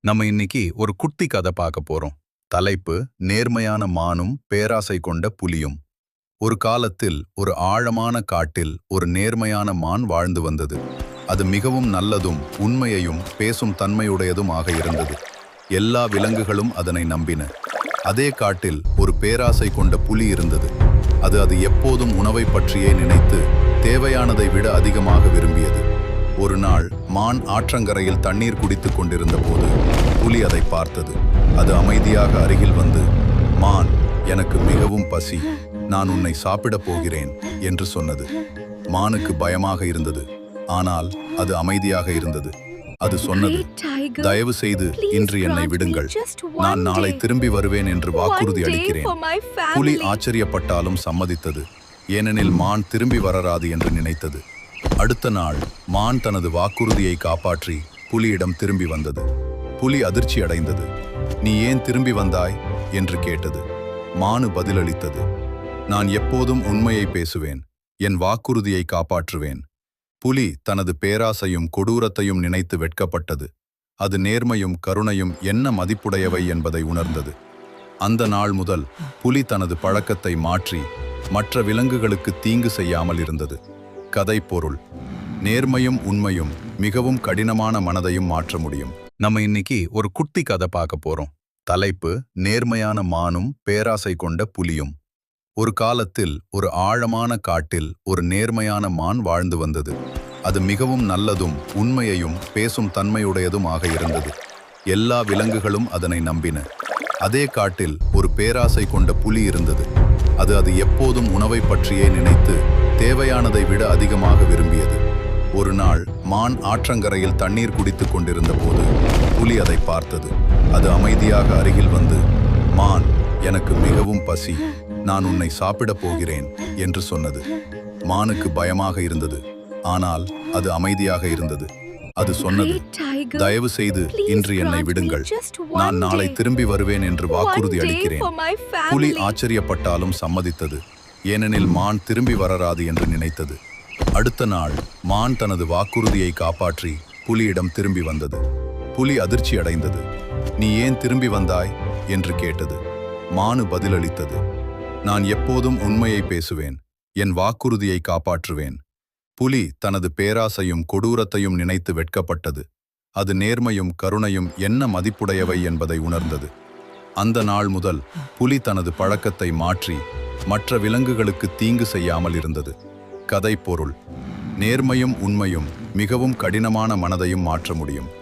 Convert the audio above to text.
நம்ம இன்னைக்கு ஒரு குட்டி கதை பார்க்க போறோம். தலைப்பு நேர்மையான மானும் பேராசை கொண்ட புலியும். ஒரு காலத்தில் ஒரு ஆழமான காட்டில் ஒரு நேர்மையான மான் வாழ்ந்து வந்தது. அது மிகவும் நல்லதும் உண்மையையும் பேசும் தன்மையுடையதுமாக இருந்தது. எல்லா விலங்குகளும் அதனை நம்பின. அதே காட்டில் ஒரு பேராசை கொண்ட புலி இருந்தது. அது எப்போதும் உணவை பற்றியே நினைத்து தேவையானதை விட அதிகமாக விரும்பியது. ஒரு நாள் மான் ஆற்றங்கரையில் தண்ணீர் குடித்துக் கொண்டிருந்த போது புலி அதை பார்த்தது. அது அமைதியாக அருகில் வந்து, மான், எனக்கு மிகவும் பசி, நான் உன்னை சாப்பிடப் போகிறேன் என்று சொன்னது. மானுக்கு பயமாக இருந்தது, ஆனால் அது அமைதியாக இருந்தது. அது சொன்னது, தயவு செய்து இன்று என்னை விடுங்கள், நான் நாளை திரும்பி வருவேன் என்று வாக்குறுதி அளிக்கிறேன். புலி ஆச்சரியப்பட்டாலும் சம்மதித்தது, ஏனெனில் மான் திரும்பி வரராது என்று நினைத்தது. அடுத்த நாள் மான் தனது வாக்குறுதியை காப்பாற்றி புலியிடம் திரும்பி வந்தது. புலி அதிர்ச்சி அடைந்தது. நீ ஏன் திரும்பி வந்தாய் என்று கேட்டது. மானு பதிலளித்தது, நான் எப்போதும் உண்மையை பேசுவேன், என் வாக்குறுதியை காப்பாற்றுவேன். புலி தனது பேராசையும் கொடூரத்தையும் நினைத்து வெட்கப்பட்டது. அது நேர்மையும் கருணையும் என்ன மதிப்புடையவை என்பதை உணர்ந்தது. அந்த நாள் முதல் புலி தனது பழக்கத்தை மாற்றி மற்ற விலங்குகளுக்கு தீங்கு செய்யாமல் இருந்தது. கதை பொருள்: நேர்மையும் உண்மையும் மிகவும் கடினமான மனதையும் மாற்ற முடியும். நம்ம இன்னைக்கு ஒரு குட்டி கதை பார்க்க போறோம். தலைப்பு நேர்மையான மானும் பேராசை கொண்ட புலியும். ஒரு காலத்தில் ஒரு ஆழமான காட்டில் ஒரு நேர்மையான மான் வாழ்ந்து வந்தது. அது மிகவும் நல்லதும் உண்மையையும் பேசும் தன்மையுடையதுமாக இருந்தது. எல்லா விலங்குகளும் அதனை நம்பின. அதே காட்டில் ஒரு பேராசை கொண்ட புலி இருந்தது. அது எப்போதும் உணவை பற்றியே நினைத்து தேவையானதை விட அதிகமாக விரும்பியது. ஒரு நாள் மான் ஆற்றங்கரையில் தண்ணீர் குடித்துக் கொண்டிருந்த போது புலி அதை பார்த்தது. அது அமைதியாக அருகில் வந்து, மான், எனக்கு மிகவும் பசி, நான் உன்னை சாப்பிடப் போகிறேன் என்று சொன்னது. மானுக்கு பயமாக இருந்தது, ஆனால் அது அமைதியாக இருந்தது. அது சொன்னது, தயவு செய்து இன்று என்னை விடுங்கள், நான் நாளை திரும்பி வருவேன் என்று வாக்குறுதி அளிக்கிறேன். புலி ஆச்சரியப்பட்டாலும் சம்மதித்தது, ஏனெனில் மான் திரும்பி வரராது என்று நினைத்தது. அடுத்த நாள் மான் தனது வாக்குறுதியை காப்பாற்றி புலியிடம் திரும்பி வந்தது. புலி அதிர்ச்சி அடைந்தது. நீ ஏன் திரும்பி வந்தாய் என்று கேட்டது. மானு பதிலளித்தது, நான் எப்போதும் உண்மையை பேசுவேன், என் வாக்குறுதியை காப்பாற்றுவேன். புலி தனது பேராசையும் கொடூரத்தையும் நினைத்து வெட்கப்பட்டது. அது நேர்மையும் கருணையும் என்ன மதிப்புடையவை என்பதை உணர்ந்தது. அந்த நாள் முதல் புலி தனது பழக்கத்தை மாற்றி மற்ற விலங்குகளுக்கு தீங்கு செய்யாமல் இருந்தது. கதை பொருள்: நேர்மையும் உண்மையும் மிகவும் கடினமான மனதையும் மாற்ற முடியும்.